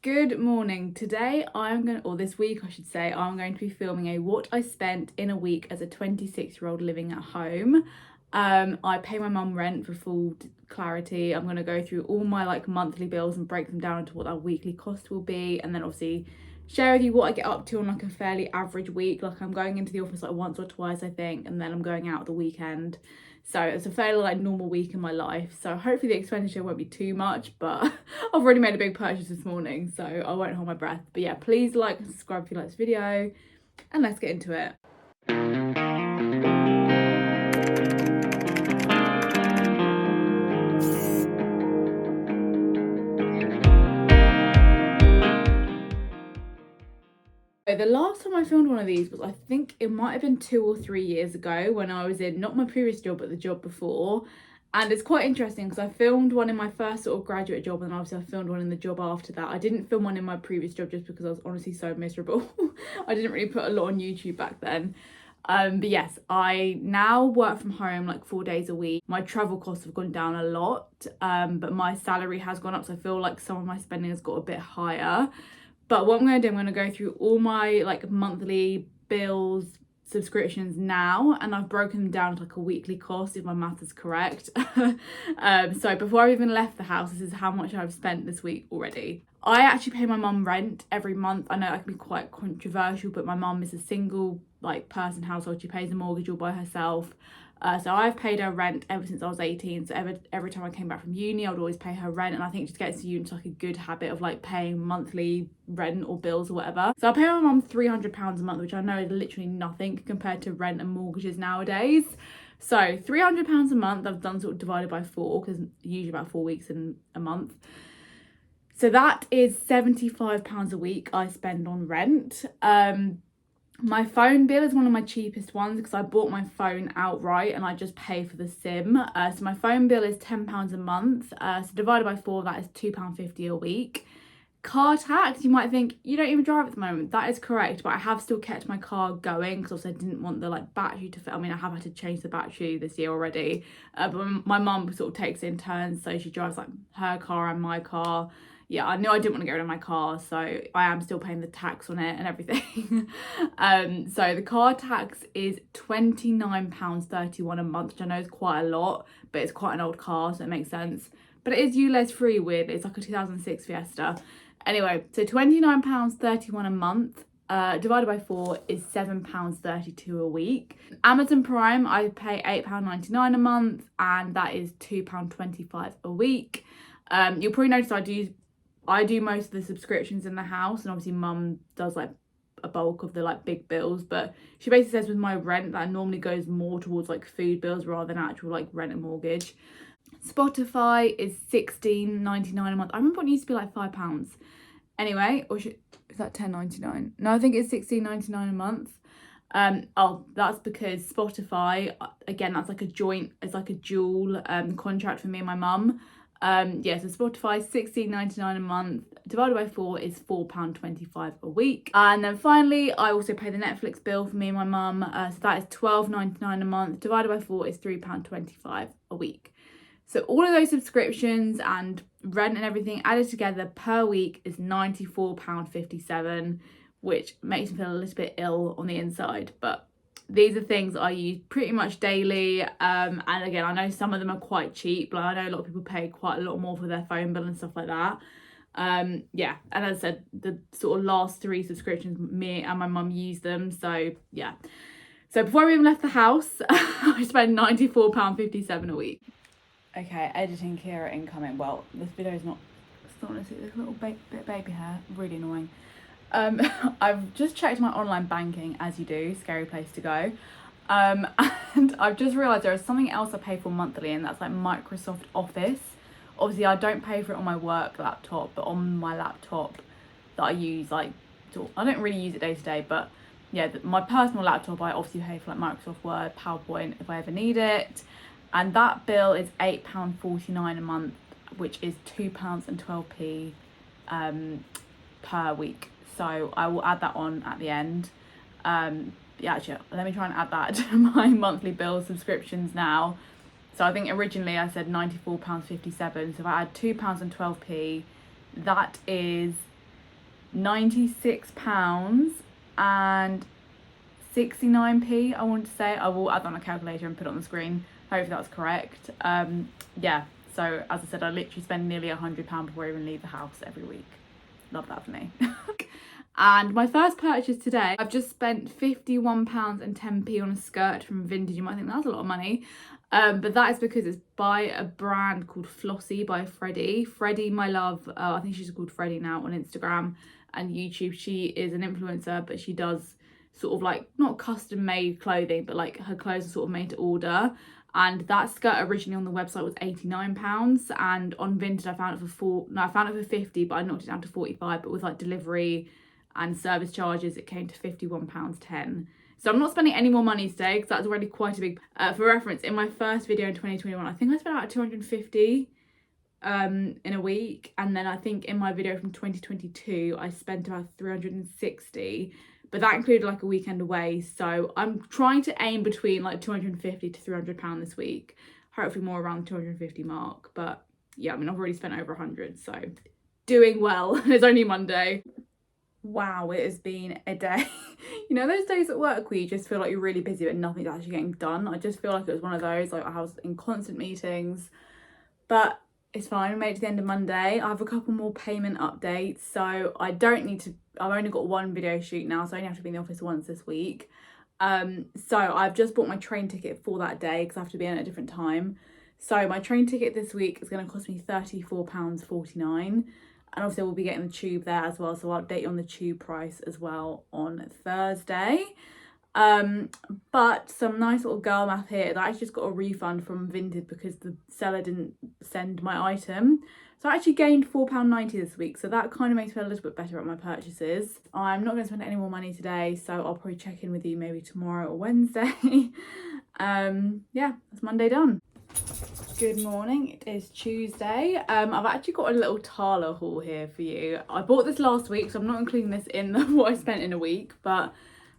Good morning. Today or this week I should say, I'm going to be filming a what I spent in a week as a 26-year-old living at home. I pay my mum rent for full clarity. I'm going to go through all my monthly bills and break them down into what that weekly cost will be, and then obviously share with you what I get up to on a fairly average week. I'm going into the office once or twice I think, and then I'm going out the weekend. So it's a fairly normal week in my life. So hopefully the expenditure won't be too much, but I've already made a big purchase this morning, so I won't hold my breath. But yeah, please like and subscribe if you like this video, and let's get into it. The last time I filmed one of these was, I think it might have been 2 or 3 years ago, when I was in not my previous job but the job before. And it's quite interesting because I filmed one in my first sort of graduate job, and obviously I filmed one in the job after that. I didn't film one in my previous job just because I was honestly so miserable. I didn't really put a lot on YouTube back then. But yes, I now work from home 4 days a week. My travel costs have gone down a lot, but my salary has gone up, so I feel like some of my spending has got a bit higher. But what I'm going to do, I'm going to go through all my monthly bills, subscriptions now, and I've broken them down to a weekly cost, if my math is correct. So before I've even left the house, this is how much I've spent this week already. I actually pay my mum rent every month. I know that can be quite controversial, but my mum is a single person household. She pays a mortgage all by herself. So I've paid her rent ever since I was 18. So every time I came back from uni, I would always pay her rent. And I think it just gets you into a good habit of paying monthly rent or bills or whatever. So I pay my mum £300 a month, which I know is literally nothing compared to rent and mortgages nowadays. So £300 a month, I've done sort of divided by 4, because usually about 4 weeks in a month. So that is £75 a week I spend on rent. My phone bill is one of my cheapest ones because I bought my phone outright and I just pay for the SIM. So my phone bill is £10 a month. So divided by 4, that is £2.50 a week. Car tax, you might think, you don't even drive at the moment. That is correct, but I have still kept my car going because also I didn't want the battery to fail. I mean, I have had to change the battery this year already, but my mum sort of takes it in turns, so she drives her car and my car. Yeah, I knew I didn't want to get rid of my car, so I am still paying the tax on it and everything. So the car tax is £29.31 a month, which I know is quite a lot, but it's quite an old car, so it makes sense. But it is ULEZ free, weirdly. It's a 2006 Fiesta. Anyway, so £29.31 a month divided by 4 is £7.32 a week. Amazon Prime, I pay £8.99 a month, and that is £2.25 a week. You'll probably notice I do most of the subscriptions in the house, and obviously mum does a bulk of the big bills, but she basically says with my rent that normally goes more towards food bills rather than actual rent and mortgage. Spotify is £16.99 a month. I remember when it used to be £5. Anyway, is that £10.99? No, I think it's £16.99 a month. Oh, that's because Spotify, again, that's it's a dual contract for me and my mum. Yeah, so Spotify £16.99 a month divided by 4 is £4.25 a week. And then finally, I also pay the Netflix bill for me and my mum, so that is £12.99 a month divided by 4 is £3.25 a week. So all of those subscriptions and rent and everything added together per week is £94.57, which makes me feel a little bit ill on the inside, but these are things I use pretty much daily. And again, I know some of them are quite cheap. I know a lot of people pay quite a lot more for their phone bill and stuff like that. Yeah, and as I said, the sort of last 3 subscriptions, me and my mum use them. So yeah. So before we even left the house, I spent £94.57 a week. Okay, editing Kira incoming. Well, this video is not starting to see this little bit of baby hair. Really annoying. I've just checked my online banking, as you do, scary place to go. And I've just realised there is something else I pay for monthly, and that's Microsoft Office. Obviously, I don't pay for it on my work laptop, but on my laptop that I use, I don't really use it day to day, but yeah, my personal laptop, I obviously pay for Microsoft Word, PowerPoint if I ever need it. And that bill is £8.49 a month, which is £2.12 per week. So I will add that on at the end. Yeah, actually, let me try and add that to my monthly bill subscriptions now. So I think originally I said £94.57. So if I add £2.12, that is £96 and 69p, I want to say. I will add on a calculator and put it on the screen. Hopefully that's correct. Yeah, so as I said, I literally spend nearly £100 before I even leave the house every week. Love that for me. And my first purchase today, I've just spent £51 and 10p on a skirt from Vinted. You might think that's a lot of money. But that is because it's by a brand called Flossie by Freddie. Freddie, my love, I think she's called Freddie now on Instagram and YouTube. She is an influencer, but she does sort of like, not custom made clothing, but like her clothes are sort of made to order. And that skirt originally on the website was £89, and on Vinted I found it for 50, but I knocked it down to 45, but with like delivery and service charges it came to £51.10. So I'm not spending any more money today because that's already quite a big, for reference, in my first video in 2021 I think I spent about 250 in a week, and then I think in my video from 2022 I spent about 360, but that included like a weekend away. So I'm trying to aim between like 250 to £300 this week, hopefully more around the 250 mark. But yeah, I mean, I've already spent over 100, so doing well. It's only Monday. Wow, it has been a day. You know those days at work where you just feel like you're really busy but nothing's actually getting done? I just feel like it was one of those, like I was in constant meetings, but it's fine. We made it to the end of Monday. I have a couple more payment updates, so I don't need to, I've only got one video shoot now, so I only have to be in the office once this week. So I've just bought my train ticket for that day because I have to be in at a different time. So my train ticket this week is going to cost me £34.49. And obviously we'll be getting the tube there as well, so I'll update you on the tube price as well on Thursday. But some nice little girl math here. I actually just got a refund from Vinted because the seller didn't send my item. So I actually gained £4.90 this week, so that kind of makes me feel a little bit better about my purchases. I'm not going to spend any more money today, so I'll probably check in with you maybe tomorrow or Wednesday. Yeah, that's Monday done. Good morning, it is Tuesday. I've actually got a little Tala haul here for you. I bought this last week, so I'm not including this in what I spent in a week, but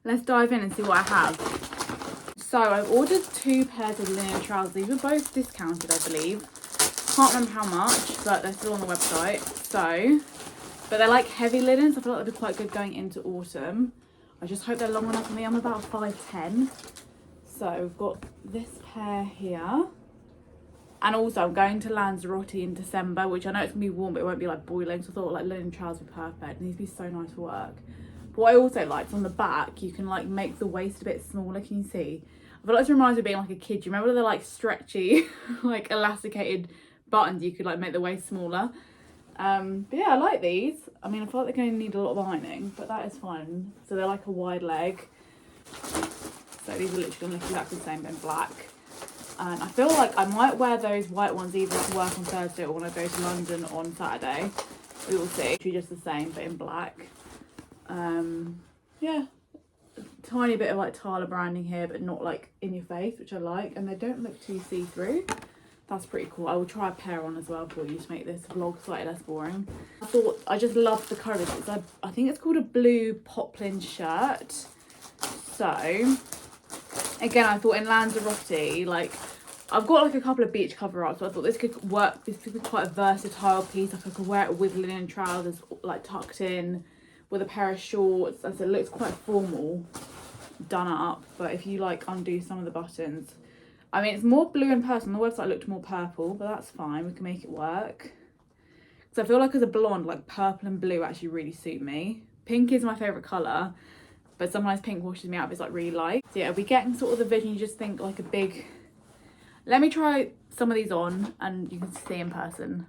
let's dive in and see what I have. So I've ordered 2 pairs of linen trousers. These were both discounted, I believe. Can't remember how much, but they're still on the website. So, but they're like heavy linen, so I feel like they'll be quite good going into autumn. I just hope they're long enough for me. I'm about 5'10". So we've got this pair here. And also I'm going to Lanzarote in December, which I know it's going to be warm, but it won't be like boiling. So I thought like linen trousers were perfect. And these would be so nice for work. But what I also liked on the back, you can like make the waist a bit smaller. Can you see? I feel like this reminds me of being like a kid. Do you remember the like stretchy, like elasticated buttons? You could like make the waist smaller. But yeah, I like these. I mean, I feel like they're going to need a lot of ironing, but that is fine. So they're like a wide leg. So these are literally going to look exactly the same, but in black. And I feel like I might wear those white ones either to work on Thursday or when I go to London on Saturday. We will see. Just the same, but in black. Yeah, tiny bit of like Tala branding here, but not like in your face, which I like. And they don't look too see-through. That's pretty cool. I will try a pair on as well for you to make this vlog slightly less boring. I just love the colour. I think it's called a blue poplin shirt. So again, I thought in Lanzarote, like I've got like a couple of beach cover ups, so I thought this could work. This could be quite a versatile piece. Like I could wear it with linen trousers, like tucked in, with a pair of shorts. As it looks quite formal, done up. But if you like undo some of the buttons, I mean, it's more blue in person. The website looked more purple, but that's fine. We can make it work. So I feel like as a blonde, like purple and blue actually really suit me. Pink is my favourite colour, but sometimes pink washes me out if it's like really light. So yeah, we're getting sort of the vision. You just think like a big... Let me try some of these on and you can see in person.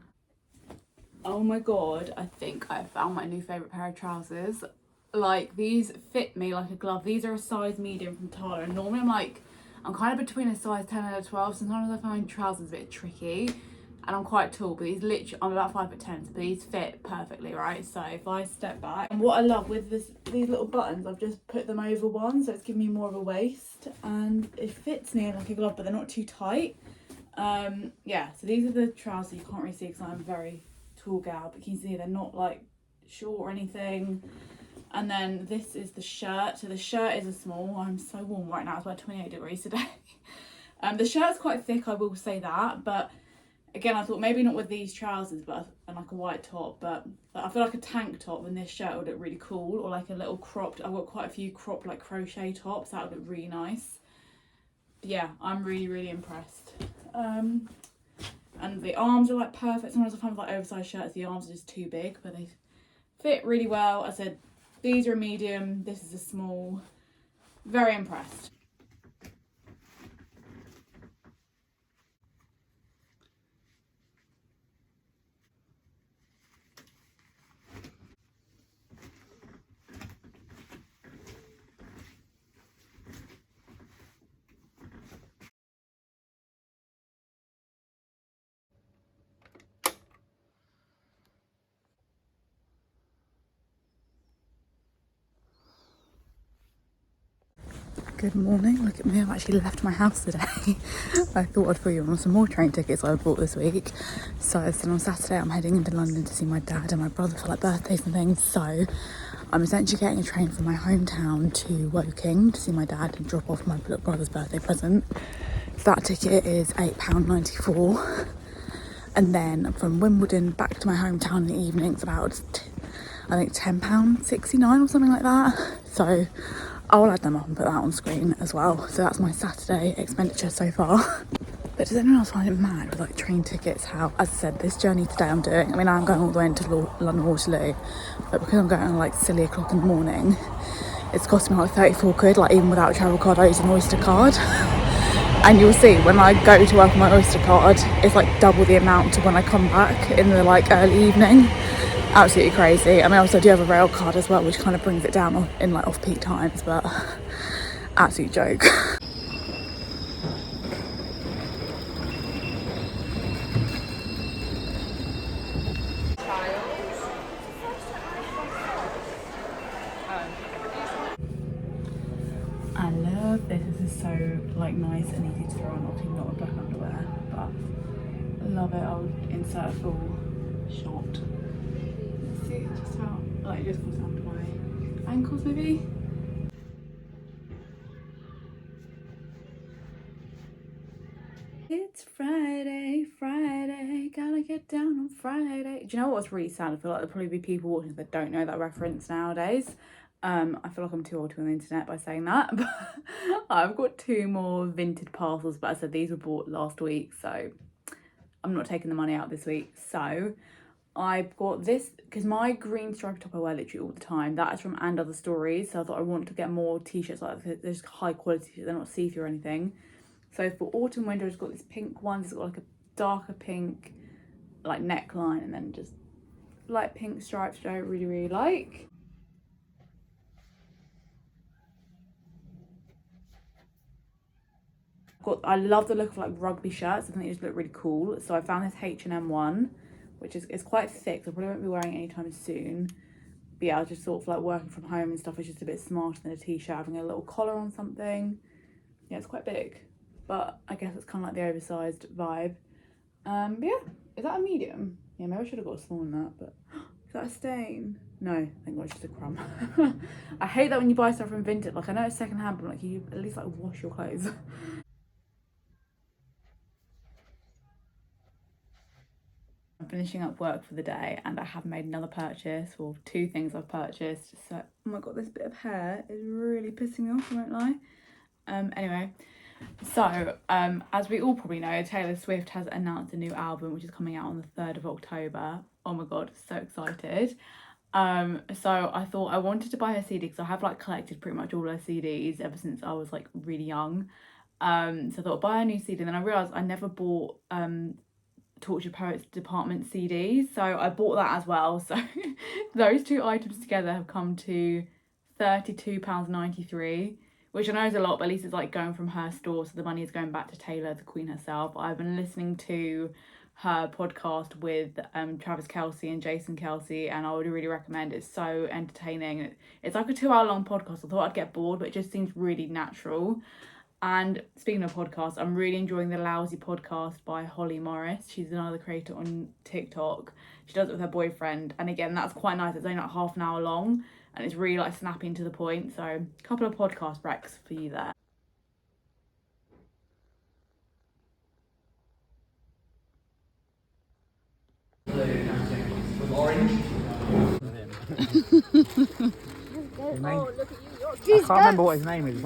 Oh my god, I think I found my new favourite pair of trousers. Like, these fit me like a glove. These are a size medium from Tala, and normally I'm kind of between a size 10 and a 12. Sometimes I find trousers a bit tricky, and I'm quite tall, but these literally, I'm about 5'10", so these fit perfectly, right? So if I step back, and what I love with these little buttons, I've just put them over one, so it's giving me more of a waist, and it fits me like a glove, but they're not too tight. Yeah, so these are the trousers. You can't really see because I'm a very tall gal, but you can see they're not like short or anything. And then this is the shirt. So the shirt is a small. I'm so warm right now. It's about 28 degrees today. The shirt's quite thick, I will say that, but Again, I thought maybe not with these trousers, but and like a white top, but I feel like a tank top and this shirt would look really cool, or like a little cropped. I've got quite a few cropped like crochet tops that would look really nice. But yeah, I'm really impressed. And the arms are like perfect. Sometimes I find with like oversized shirts, the arms are just too big, but they fit really well. I said these are a medium. This is a small. Very impressed. Good morning. Look at me, I've actually left my house today. I thought I'd put you on some more train tickets I bought this week. So on Saturday I'm heading into London to see my dad and my brother for like birthdays and things. So I'm essentially getting a train from my hometown to Woking to see my dad and drop off my little brother's birthday present. So that ticket is £8.94. And then from Wimbledon back to my hometown in the evening, it's about I think £10.69 or something like that. So I'll add them up and put that on screen as well. So that's my Saturday expenditure so far. But does anyone else find it mad with like train tickets? How, as I said, this journey today I'm doing, I mean I'm going all the way into London Waterloo, but because I'm going like silly o'clock in the morning, it's cost me like 34 quid, like even without a travel card. I use an Oyster card. And you'll see when I go to work on my Oyster card, it's like double the amount to when I come back in the like early evening. Absolutely crazy. I mean, also I do have a rail card as well, which kind of brings it down in like off-peak times, but absolute joke. I love this. This is so like nice and easy to throw on, obviously not with black underwear, but I love it. I'll insert a full shot. Let's see just how like it just goes down to my ankles maybe. It's Friday, gotta get down on Friday. Do you know what's really sad? I feel like there'll probably be people watching that don't know that reference nowadays. I feel like I'm too old to be on the internet by saying that, but I've got 2 more Vinted parcels, but I said these were bought last week, so I'm not taking the money out this week. So I've got this, because my green striped top I wear literally all the time, that is from And Other Stories, so I thought I want to get more t-shirts like this. They're just high quality, they're not see-through or anything. So for autumn winter, it's got this pink one. It's got like a darker pink like neckline and then just light pink stripes, which I really like. I love the look of like rugby shirts. I think they just look really cool. So I found this H&M one, which is quite thick. So I probably won't be wearing it anytime soon. But yeah, I just sort of like working from home and stuff is just a bit smarter than a t-shirt, having a little collar on something. Yeah, it's quite big, but I guess it's kind of like the oversized vibe. But yeah, is that a medium? Yeah, maybe I should have got a small than that, but is that a stain? No, thank God, it's just a crumb. I hate that when you buy stuff from Vinted. Like, I know it's secondhand, but like, you at least like wash your clothes. I'm finishing up work for the day and I have made another purchase, or 2 things I've purchased. So, oh my God, this bit of hair is really pissing me off, I won't lie. Anyway, so as we all probably know, Taylor Swift has announced a new album which is coming out on the 3rd of October. Oh my God, so excited. So I thought I wanted to buy her CD because I have like collected pretty much all her CDs ever since I was like really young. So I thought I'd buy a new CD, and then I realised I never bought Tortured Poets Department CDs, so I bought that as well. So those 2 items together have come to £32.93, which I know is a lot, but at least it's like going from her store, so the money is going back to Taylor, the Queen herself. I've been listening to her podcast with Travis Kelce and Jason Kelce, and I would really recommend it. It's so entertaining. It's like a 2-hour long podcast. I thought I'd get bored, but it just seems really natural. And speaking of podcasts, I'm really enjoying the Lousy podcast by Holly Morris. She's another creator on TikTok. She does it with her boyfriend, and again, that's quite nice. It's only like half an hour long, and it's really like snapping to the point. So a couple of podcast breaks for you there. Oh, look at you. I can't remember what his name is.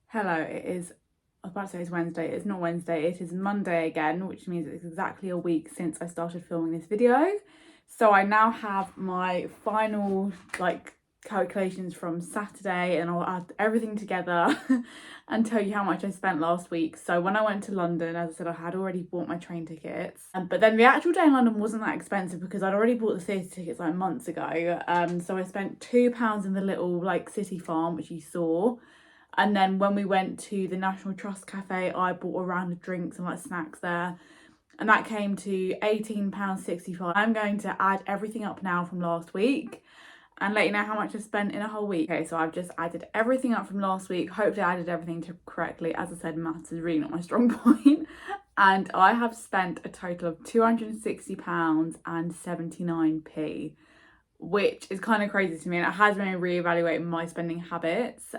Hello, it is, I was about to say it's Wednesday, it's not Wednesday, it is Monday again, which means it's exactly a week since I started filming this video. So I now have my final calculations from Saturday, and I'll add everything together and tell you how much I spent last week. So when I went to London, as I said, I had already bought my train tickets, but then the actual day in London wasn't that expensive because I'd already bought the theatre tickets like months ago. So I spent £2 in the little city farm, which you saw. And then when we went to the National Trust Cafe, I bought a round of drinks and snacks there. And that came to £18.65. I'm going to add everything up now from last week and let you know how much I spent in a whole week. Okay, so I've just added everything up from last week. Hopefully I added everything correctly. As I said, maths is really not my strong point. And I have spent a total of £260.79, which is kind of crazy to me. And it has made me reevaluate my spending habits.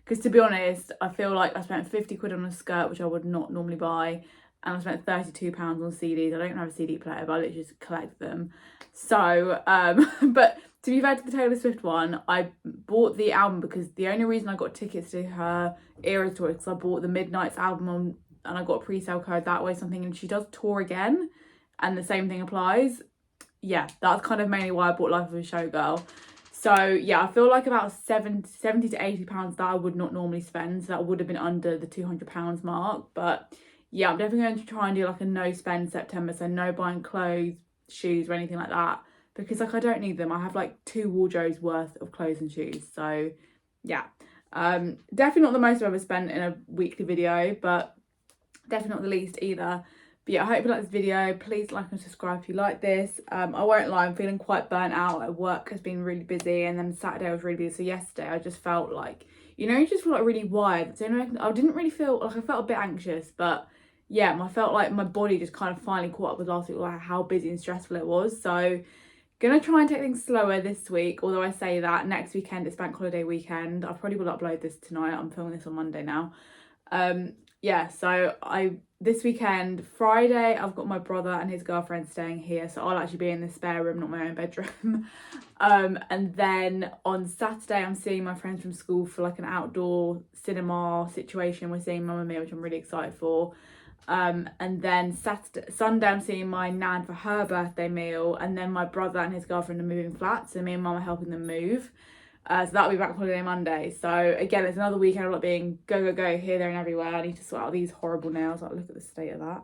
Because to be honest, I feel like I spent 50 quid on a skirt, which I would not normally buy. And I spent £32 on CDs. I don't have a CD player, but I literally just collect them. So, but to be fair to the Taylor Swift one, I bought the album because the only reason I got tickets to her Eras tour is because I bought the Midnight's album on, and I got a pre-sale code that way, something, and she does tour again, and the same thing applies. Yeah, that's kind of mainly why I bought Life of a Showgirl. So yeah, I feel like about 70 to £80 that I would not normally spend. So that would have been under the £200 mark. But yeah, I'm definitely going to try and do a no spend September. So no buying clothes, shoes or anything like that. Because I don't need them. I have 2 wardrobes worth of clothes and shoes. So yeah, definitely not the most I've ever spent in a weekly video, but definitely not the least either. But yeah, I hope you like this video. Please like and subscribe if you like this. I won't lie, I'm feeling quite burnt out. Work has been really busy, and then Saturday I was really busy. So yesterday I just felt you just feel really wired. So I didn't really feel I felt a bit anxious, but yeah, I felt like my body just kind of finally caught up with last week, how busy and stressful it was. So gonna try and take things slower this week, although I say that next weekend it's bank holiday weekend. I probably will upload this tonight. I'm filming this on Monday now. Yeah, so this weekend, Friday, I've got my brother and his girlfriend staying here, so I'll actually be in the spare room, not my own bedroom. And then on Saturday, I'm seeing my friends from school for an outdoor cinema situation. We're seeing Mamma Mia, which I'm really excited for. And then Sunday, I'm seeing my nan for her birthday meal, and then my brother and his girlfriend are moving flats, so me and Mum are helping them move. So that'll be back holiday Monday. So again, it's another weekend of being go here, there and everywhere. I need to sort out these horrible nails. Look at the state of that.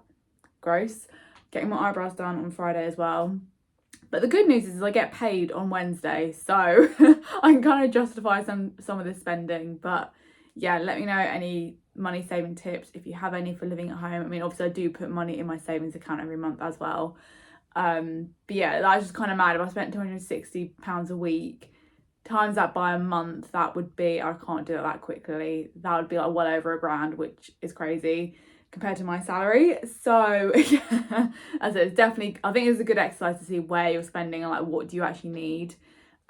Gross. Getting my eyebrows done on Friday as well. But the good news is I get paid on Wednesday, so I can kind of justify some of this spending. But yeah, let me know any money saving tips if you have any for living at home. I mean, obviously I do put money in my savings account every month as well. But yeah, that's just kind of mad. If I spent £260 a week, times that by a month, that would be, I can't do it that quickly, that would be well over £1,000, which is crazy compared to my salary. So yeah, as it's definitely, I think it's a good exercise to see where you're spending and what do you actually need.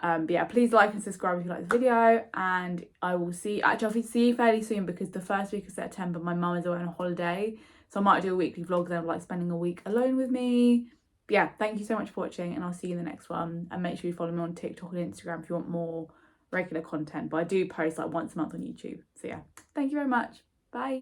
But yeah, please like and subscribe if you like the video, and I'll see you fairly soon, because the first week of September my mum is away on a holiday, so I might do a weekly vlog then of spending a week alone with me. But yeah, thank you so much for watching, and I'll see you in the next one. And make sure you follow me on TikTok and Instagram if you want more regular content. But I do post once a month on YouTube. So yeah, thank you very much. Bye.